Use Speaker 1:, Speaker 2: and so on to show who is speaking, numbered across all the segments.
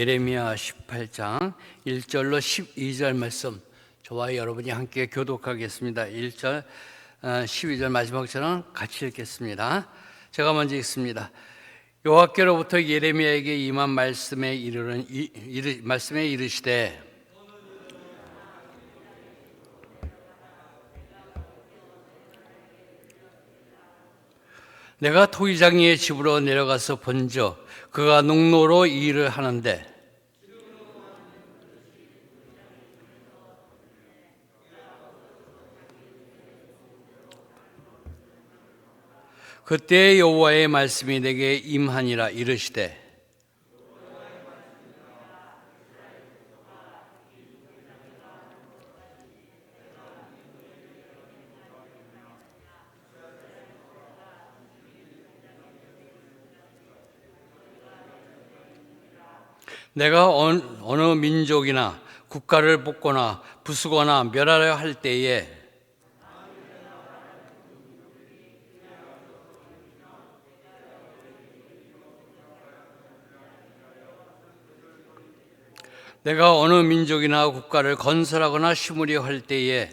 Speaker 1: 예레미야 18장 1절로 12절 말씀, 저와 여러분이 함께 교독하겠습니다. 1절, 12절 마지막 절은 같이 읽겠습니다. 제가 먼저 읽습니다. 여호와께로부터 예레미야에게 임한 말씀에 이르시되 내가 토기장이의 집으로 내려가서 본즉 그가 농로로 일을 하는데 그때 여호와의 말씀이 내게 임하니라. 이르시되 내가 어느 민족이나 국가를 뽑거나 부수거나 멸하려 할 때에 내가 어느 민족이나 국가를 건설하거나 심으려 할 때에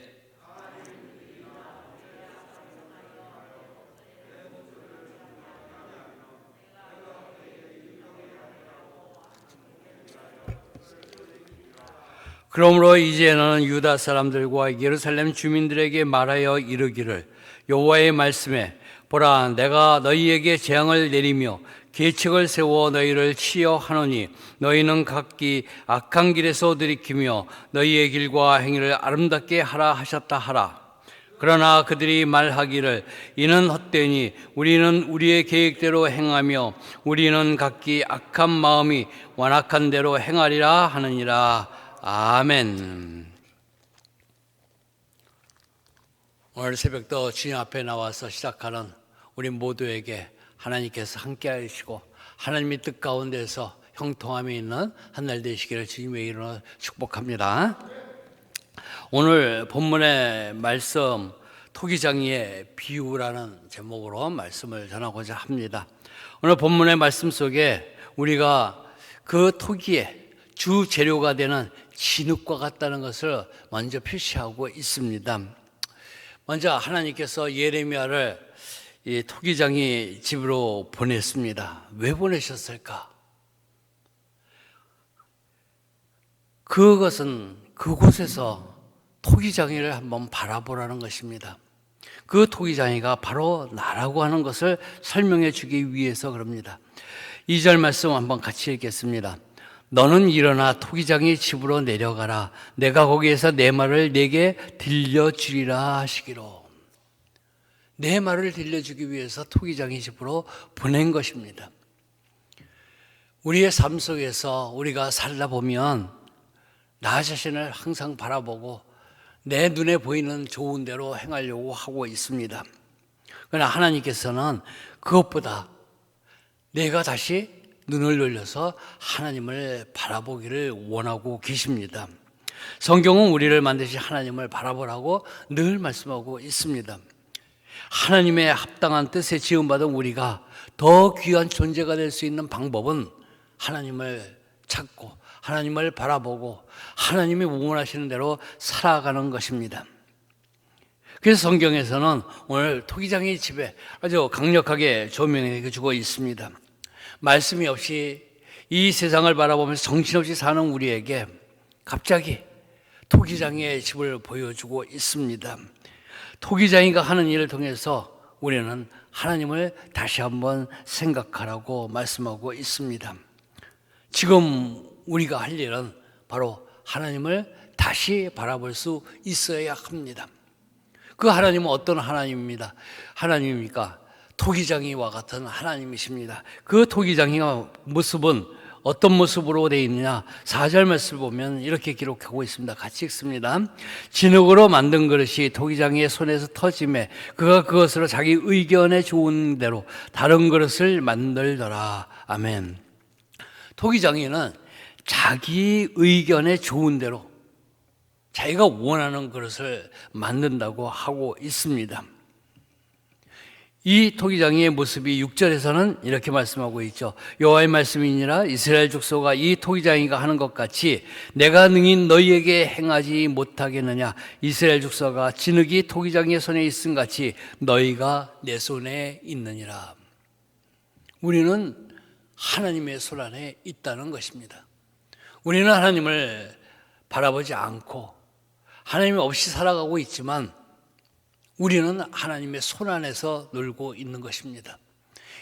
Speaker 1: 그러므로 이제 너는 유다 사람들과 예루살렘 주민들에게 말하여 이르기를 여호와의 말씀에 보라, 내가 너희에게 재앙을 내리며 계책을 세워 너희를 치려 하노니 너희는 각기 악한 길에서 들이키며 너희의 길과 행위를 아름답게 하라 하셨다 하라. 그러나 그들이 말하기를 이는 헛되니 우리는 우리의 계획대로 행하며 우리는 각기 악한 마음이 완악한 대로 행하리라 하느니라. 아멘. 오늘 새벽도 주님 앞에 나와서 시작하는 우리 모두에게 하나님께서 함께 하시고 하나님의 뜻 가운데서 형통함이 있는 한 날 되시기를 주님의 이름으로 축복합니다. 오늘 본문의 말씀, 토기장이의 비유라는 제목으로 말씀을 전하고자 합니다. 오늘 본문의 말씀 속에 우리가 그 토기의 주 재료가 되는 진흙과 같다는 것을 먼저 표시하고 있습니다. 먼저 하나님께서 예레미야를 이 토기장이 집으로 보냈습니다. 왜 보내셨을까? 그곳에서 토기장이를 한번 바라보라는 것입니다. 그 토기장이가 바로 나라고 하는 것을 설명해 주기 위해서 그럽니다. 2절 말씀 한번 같이 읽겠습니다. 너는 일어나 토기장이 집으로 내려가라. 내가 거기에서 내 말을 내게 들려주리라 하시기로. 내 말을 들려주기 위해서 토기장이 집으로 보낸 것입니다. 우리의 삶 속에서 우리가 살다 보면 나 자신을 항상 바라보고 내 눈에 보이는 좋은 대로 행하려고 하고 있습니다. 그러나 하나님께서는 그것보다 내가 다시 눈을 돌려서 하나님을 바라보기를 원하고 계십니다. 성경은 우리를 만드신 하나님을 바라보라고 늘 말씀하고 있습니다. 하나님의 합당한 뜻에 지음받은 우리가 더 귀한 존재가 될 수 있는 방법은 하나님을 찾고 하나님을 바라보고 하나님이 원하시는 대로 살아가는 것입니다. 그래서 성경에서는 오늘 토기장의 집에 아주 강력하게 조명해 주고 있습니다. 말씀이 없이 이 세상을 바라보면서 정신없이 사는 우리에게 갑자기 토기장의 집을 보여주고 있습니다. 토기장이가 하는 일을 통해서 우리는 하나님을 다시 한번 생각하라고 말씀하고 있습니다. 지금 우리가 할 일은 바로 하나님을 다시 바라볼 수 있어야 합니다. 그 하나님은 어떤 하나님입니까? 토기장이와 같은 하나님이십니다. 그 토기장이의 모습은 어떤 모습으로 되어 있느냐? 4절 말씀을 보면 이렇게 기록하고 있습니다. 같이 읽습니다. 진흙으로 만든 그릇이 토기장이의 손에서 터지매 그가 그것으로 자기 의견에 좋은 대로 다른 그릇을 만들더라. 아멘. 토기장이는 자기 의견에 좋은 대로 자기가 원하는 그릇을 만든다고 하고 있습니다. 이 토기장이의 모습이 6절에서는 이렇게 말씀하고 있죠. 여호와의 말씀이니라 이스라엘 족속아 이 토기장이가 하는 것 같이 내가 능히 너희에게 행하지 못하겠느냐. 이스라엘 족속아 진흙이 토기장이의 손에 있음 같이 너희가 내 손에 있느니라. 우리는 하나님의 손 안에 있다는 것입니다. 우리는 하나님을 바라보지 않고 하나님 없이 살아가고 있지만 우리는 하나님의 손 안에서 놀고 있는 것입니다.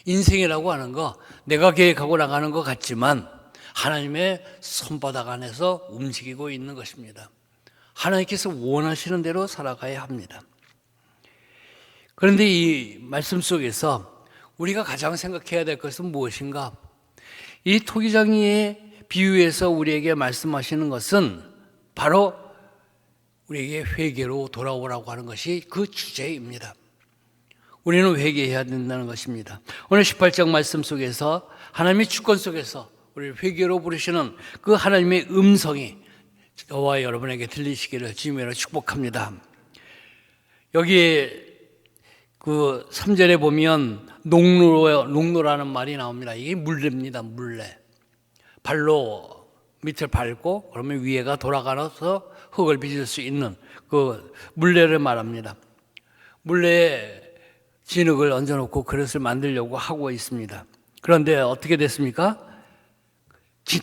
Speaker 1: 인생이라고 하는 거 내가 계획하고 나가는 것 같지만 하나님의 손바닥 안에서 움직이고 있는 것입니다. 하나님께서 원하시는 대로 살아가야 합니다. 그런데 이 말씀 속에서 우리가 가장 생각해야 될 것은 무엇인가? 이 토기장이의 비유에서 우리에게 말씀하시는 것은 바로 우리에게 회개로 돌아오라고 하는 것이 그 주제입니다. 우리는 회개해야 된다는 것입니다. 오늘 18장 말씀 속에서 하나님의 주권 속에서 우리를 회개로 부르시는 그 하나님의 음성이 저와 여러분에게 들리시기를 주님으로 축복합니다. 여기에 그 3절에 보면 농로라는 말이 나옵니다. 이게 물레입니다. 물레. 발로 밑을 밟고 그러면 위에가 돌아가서 흙을 빚을 수 있는 그 물레를 말합니다. 물레에 진흙을 얹어놓고 그릇을 만들려고 하고 있습니다. 그런데 어떻게 됐습니까?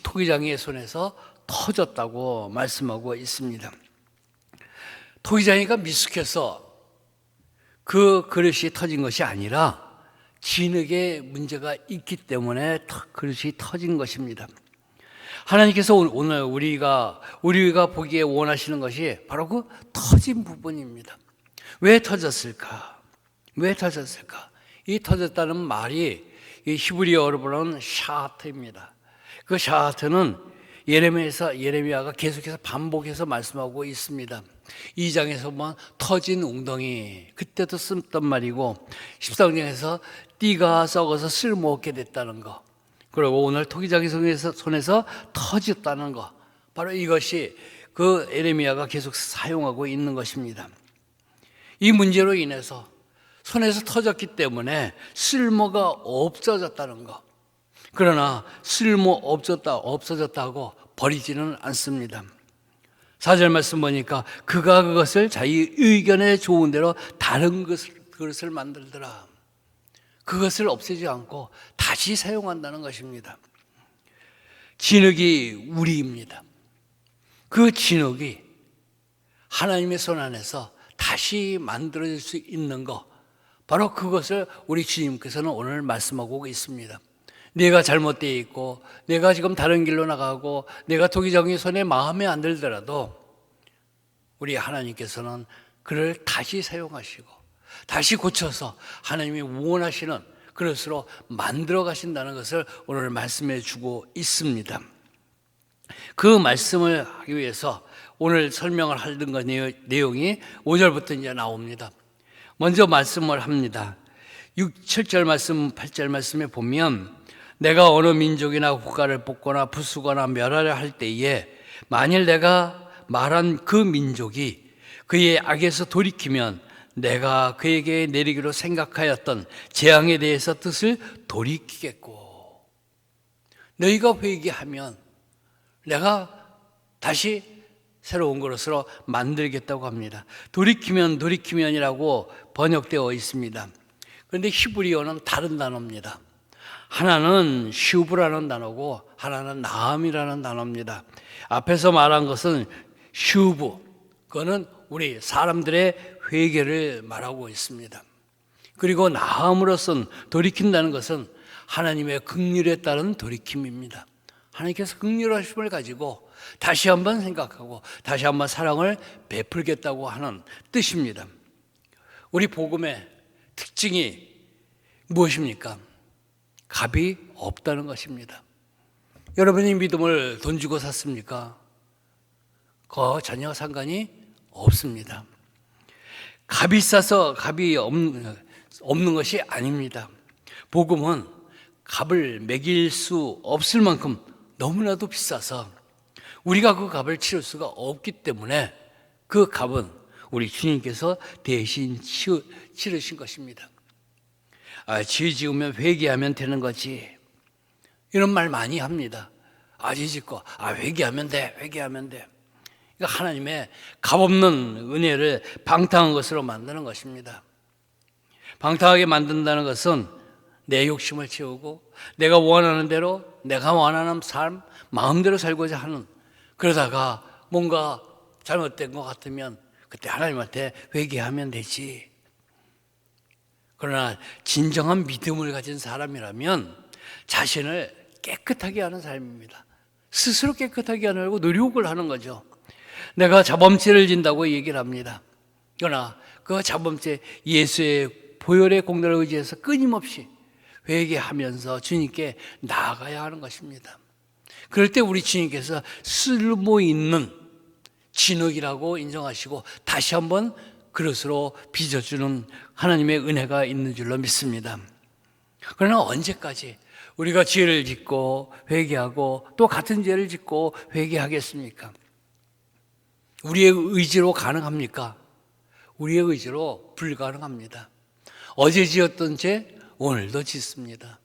Speaker 1: 토기장이의 손에서 터졌다고 말씀하고 있습니다. 토기장이가 미숙해서 그 그릇이 터진 것이 아니라 진흙에 문제가 있기 때문에 그릇이 터진 것입니다. 하나님께서 오늘 우리가 보기에 원하시는 것이 바로 그 터진 부분입니다. 왜 터졌을까? 왜 터졌을까? 이 터졌다는 말이 이 히브리어로 부르는 샤트입니다. 그 샤트는 예레미야가 계속해서 반복해서 말씀하고 있습니다. 2장에서 보면 터진 웅덩이, 그때도 썼던 말이고 13장에서 띠가 썩어서 쓸모없게 됐다는 거, 그리고 오늘 토기장이 손에서 터졌다는 것, 바로 이것이 그 예레미야가 계속 사용하고 있는 것입니다. 이 문제로 인해서 손에서 터졌기 때문에 쓸모가 없어졌다는 것. 그러나 쓸모 없어졌다고 버리지는 않습니다. 4절 말씀 보니까 그가 그것을 자기 의견에 좋은 대로 다른 그릇을 만들더라. 그것을 없애지 않고 다시 사용한다는 것입니다. 진흙이 우리입니다. 그 진흙이 하나님의 손 안에서 다시 만들어질 수 있는 것, 바로 그것을 우리 주님께서는 오늘 말씀하고 있습니다. 내가 잘못되어 있고 내가 지금 다른 길로 나가고 내가 토기장의 손에 마음에 안 들더라도 우리 하나님께서는 그를 다시 사용하시고 다시 고쳐서 하나님이 원하시는 그릇으로 만들어 가신다는 것을 오늘 말씀해 주고 있습니다. 그 말씀을 하기 위해서 오늘 설명을 하던 그 내용이 5절부터 이제 나옵니다. 먼저 말씀을 합니다. 7절 말씀, 8절 말씀에 보면 내가 어느 민족이나 국가를 뽑거나 부수거나 멸하려 할 때에 만일 내가 말한 그 민족이 그의 악에서 돌이키면 내가 그에게 내리기로 생각하였던 재앙에 대해서 뜻을 돌이키겠고, 너희가 회개하면 내가 다시 새로운 그릇으로 만들겠다고 합니다. 돌이키면이라고 번역되어 있습니다. 그런데 히브리어는 다른 단어입니다. 하나는 슈브라는 단어고 하나는 나함이라는 단어입니다. 앞에서 말한 것은 슈브, 그거는 우리 사람들의 회개를 말하고 있습니다. 그리고 나함으로선 돌이킨다는 것은 하나님의 긍휼에 따른 돌이킴입니다. 하나님께서 긍휼하심을 가지고 다시 한번 생각하고 다시 한번 사랑을 베풀겠다고 하는 뜻입니다. 우리 복음의 특징이 무엇입니까? 값이 없다는 것입니다. 여러분이 믿음을 돈 주고 샀습니까? 그거 전혀 상관이 없습니다. 값이 싸서 값이 없는 것이 아닙니다. 복음은 값을 매길 수 없을 만큼 너무나도 비싸서 우리가 그 값을 치를 수가 없기 때문에 그 값은 우리 주님께서 대신 치르신 것입니다. 죄 지으면 회개하면 되는 거지. 이런 말 많이 합니다. 죄 짓고 회개하면 돼, 회개하면 돼. 그러니까 하나님의 값없는 은혜를 방탕한 것으로 만드는 것입니다. 방탕하게 만든다는 것은 내 욕심을 채우고 내가 원하는 대로, 내가 원하는 삶 마음대로 살고자 하는, 그러다가 뭔가 잘못된 것 같으면 그때 하나님한테 회개하면 되지. 그러나 진정한 믿음을 가진 사람이라면 자신을 깨끗하게 하는 삶입니다. 스스로 깨끗하게 하려고 노력을 하는 거죠. 내가 자범죄를 진다고 얘기를 합니다. 그러나 그 자범죄, 예수의 보혈의 공로를 의지해서 끊임없이 회개하면서 주님께 나아가야 하는 것입니다. 그럴 때 우리 주님께서 쓸모 있는 진흙이라고 인정하시고 다시 한번 그릇으로 빚어주는 하나님의 은혜가 있는 줄로 믿습니다. 그러나 언제까지 우리가 죄를 짓고 회개하고 또 같은 죄를 짓고 회개하겠습니까? 우리의 의지로 가능합니까? 우리의 의지로 불가능합니다. 어제 지었던 죄 오늘도 짓습니다.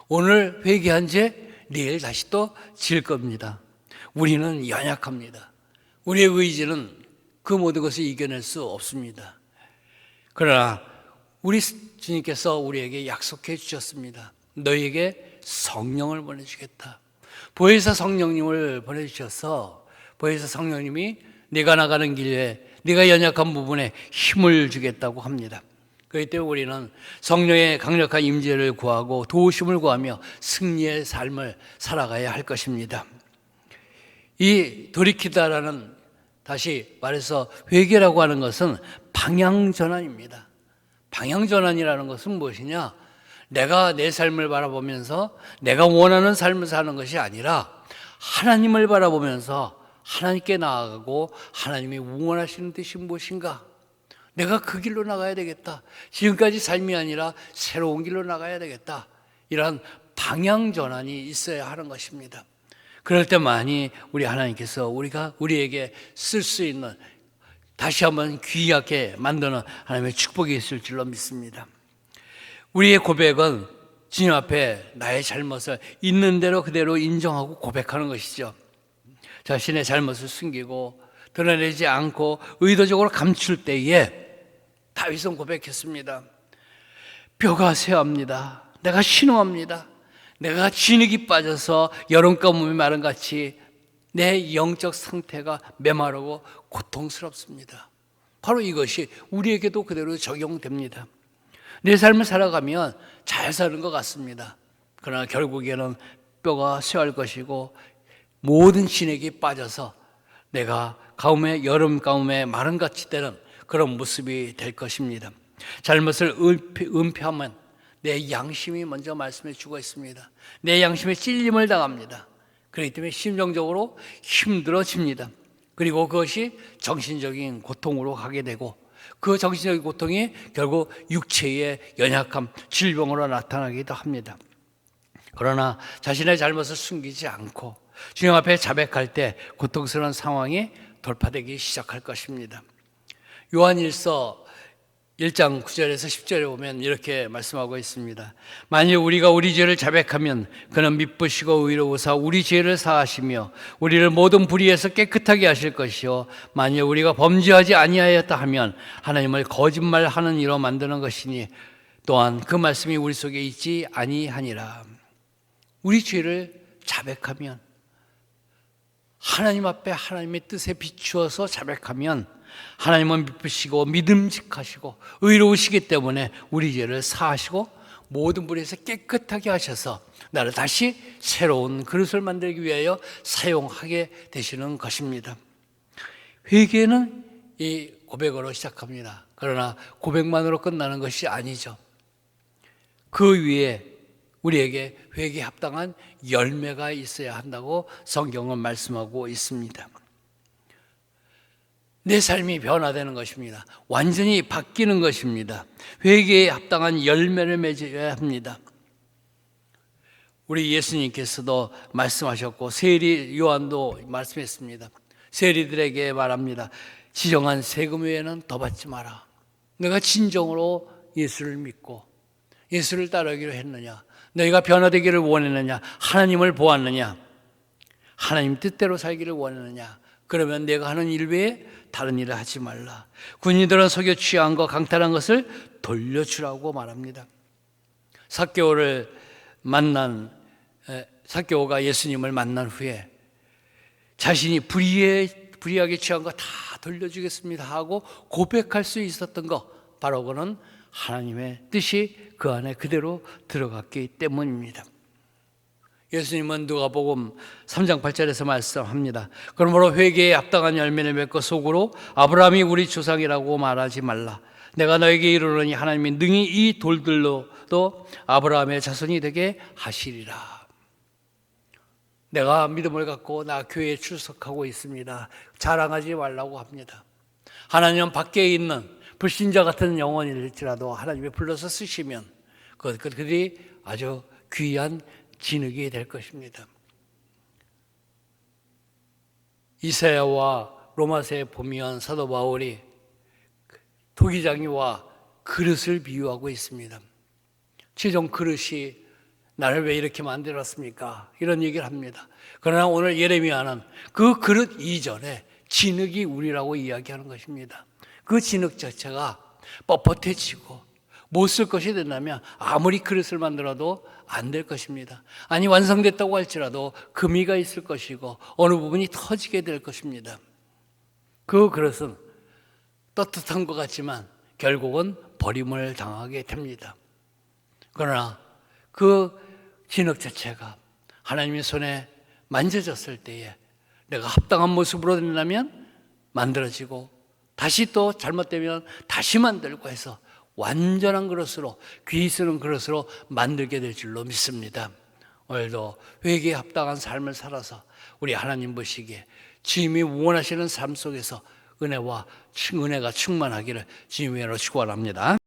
Speaker 1: 오늘 회개한 죄 내일 다시 또 질 겁니다. 우리는 연약합니다. 우리의 의지는 그 모든 것을 이겨낼 수 없습니다. 그러나 우리 주님께서 우리에게 약속해 주셨습니다. 너희에게 성령을 보내주겠다. 보혜사 성령님을 보내주셔서 보혜사 성령님이 네가 나가는 길에 네가 연약한 부분에 힘을 주겠다고 합니다. 그렇기 때문에 우리는 성령의 강력한 임재를 구하고 도우심을 구하며 승리의 삶을 살아가야 할 것입니다. 이 돌이키다라는, 다시 말해서 회개라고 하는 것은 방향전환입니다. 방향전환이라는 것은 무엇이냐? 내가 내 삶을 바라보면서 내가 원하는 삶을 사는 것이 아니라 하나님을 바라보면서 하나님께 나아가고 하나님이 원하시는 뜻이 무엇인가? 내가 그 길로 나가야 되겠다. 지금까지 삶이 아니라 새로운 길로 나가야 되겠다. 이러한 방향전환이 있어야 하는 것입니다. 그럴 때만이 우리 하나님께서 우리에게 쓸 수 있는, 다시 한번 귀하게 만드는 하나님의 축복이 있을 줄로 믿습니다. 우리의 고백은 주님 앞에 나의 잘못을 있는 대로 그대로 인정하고 고백하는 것이죠. 자신의 잘못을 숨기고 드러내지 않고 의도적으로 감출 때에 다윗은 고백했습니다. 뼈가 쇠합니다. 내가 신음합니다. 내가 진흙이 빠져서 여름 가뭄이 마른 같이 내 영적 상태가 메마르고 고통스럽습니다. 바로 이것이 우리에게도 그대로 적용됩니다. 내 삶을 살아가면 잘 사는 것 같습니다. 그러나 결국에는 뼈가 쇠할 것이고 모든 진액이 빠져서 내가 여름 가뭄에 마른같이 되는 그런 모습이 될 것입니다. 잘못을 은폐하면 내 양심이 먼저 말씀해 주고 있습니다. 내 양심에 찔림을 당합니다. 그렇기 때문에 심정적으로 힘들어집니다. 그리고 그것이 정신적인 고통으로 가게 되고 그 정신적인 고통이 결국 육체의 연약함, 질병으로 나타나기도 합니다. 그러나 자신의 잘못을 숨기지 않고 주님 앞에 자백할 때 고통스러운 상황이 돌파되기 시작할 것입니다. 요한일서 1장 9절에서 10절에 보면 이렇게 말씀하고 있습니다. 만일 우리가 우리 죄를 자백하면 그는 미쁘시고 의로우사 우리 죄를 사하시며 우리를 모든 불의에서 깨끗하게 하실 것이요 만일 우리가 범죄하지 아니하였다 하면 하나님을 거짓말하는 이로 만드는 것이니 또한 그 말씀이 우리 속에 있지 아니하니라. 우리 죄를 자백하면, 하나님 앞에 하나님의 뜻에 비추어서 자백하면 하나님은 미쁘시고 믿음직하시고 의로우시기 때문에 우리 죄를 사하시고 모든 불에서 깨끗하게 하셔서 나를 다시 새로운 그릇을 만들기 위하여 사용하게 되시는 것입니다. 회개는 이 고백으로 시작합니다. 그러나 고백만으로 끝나는 것이 아니죠. 그 위에 우리에게 회개에 합당한 열매가 있어야 한다고 성경은 말씀하고 있습니다. 내 삶이 변화되는 것입니다. 완전히 바뀌는 것입니다. 회개에 합당한 열매를 맺어야 합니다. 우리 예수님께서도 말씀하셨고 세리 요한도 말씀했습니다. 세리들에게 말합니다. 지정한 세금 외에는 더 받지 마라. 내가 진정으로 예수를 믿고 예수를 따르기로 했느냐? 너희가 변화되기를 원했느냐? 하나님을 보았느냐? 하나님 뜻대로 살기를 원했느냐? 그러면 내가 하는 일 외에 다른 일을 하지 말라. 군인들은 속여 취한 것, 강탈한 것을 돌려주라고 말합니다. 삭개오가 예수님을 만난 후에 자신이 불의하게 취한 거 다 돌려주겠습니다 하고 고백할 수 있었던 것, 바로 그는 하나님의 뜻이 그 안에 그대로 들어갔기 때문입니다. 예수님은 누가복음 3장 8절에서 말씀합니다. 그러므로 회개에 합당한 열매를 맺고 속으로 아브라함이 우리 조상이라고 말하지 말라. 내가 너에게 이르노니 하나님이 능히 이 돌들로도 아브라함의 자손이 되게 하시리라. 내가 믿음을 갖고 나 교회에 출석하고 있습니다. 자랑하지 말라고 합니다. 하나님은 밖에 있는 불신자 같은 영혼일지라도 하나님이 불러서 쓰시면 그들이 아주 귀한 진흙이 될 것입니다. 이사야와 로마서에 보면 사도 바울이 토기장이와 그릇을 비유하고 있습니다. 최종 그릇이 나를 왜 이렇게 만들었습니까? 이런 얘기를 합니다. 그러나 오늘 예레미야는 그 그릇 이전에 진흙이 우리라고 이야기하는 것입니다. 그 진흙 자체가 뻣뻣해지고 못 쓸 것이 된다면 아무리 그릇을 만들어도 안 될 것입니다. 아니 완성됐다고 할지라도 금이가 있을 것이고 어느 부분이 터지게 될 것입니다. 그 그릇은 떳떳한 것 같지만 결국은 버림을 당하게 됩니다. 그러나 그 진흙 자체가 하나님의 손에 만져졌을 때에 내가 합당한 모습으로 된다면 만들어지고 다시 또 잘못되면 다시 만들고 해서 완전한 그릇으로, 귀 쓰는 그릇으로 만들게 될 줄로 믿습니다. 오늘도 회개에 합당한 삶을 살아서 우리 하나님 보시기에 주님이 원하시는 삶 속에서 은혜가 충만하기를 주님으로 축원합니다.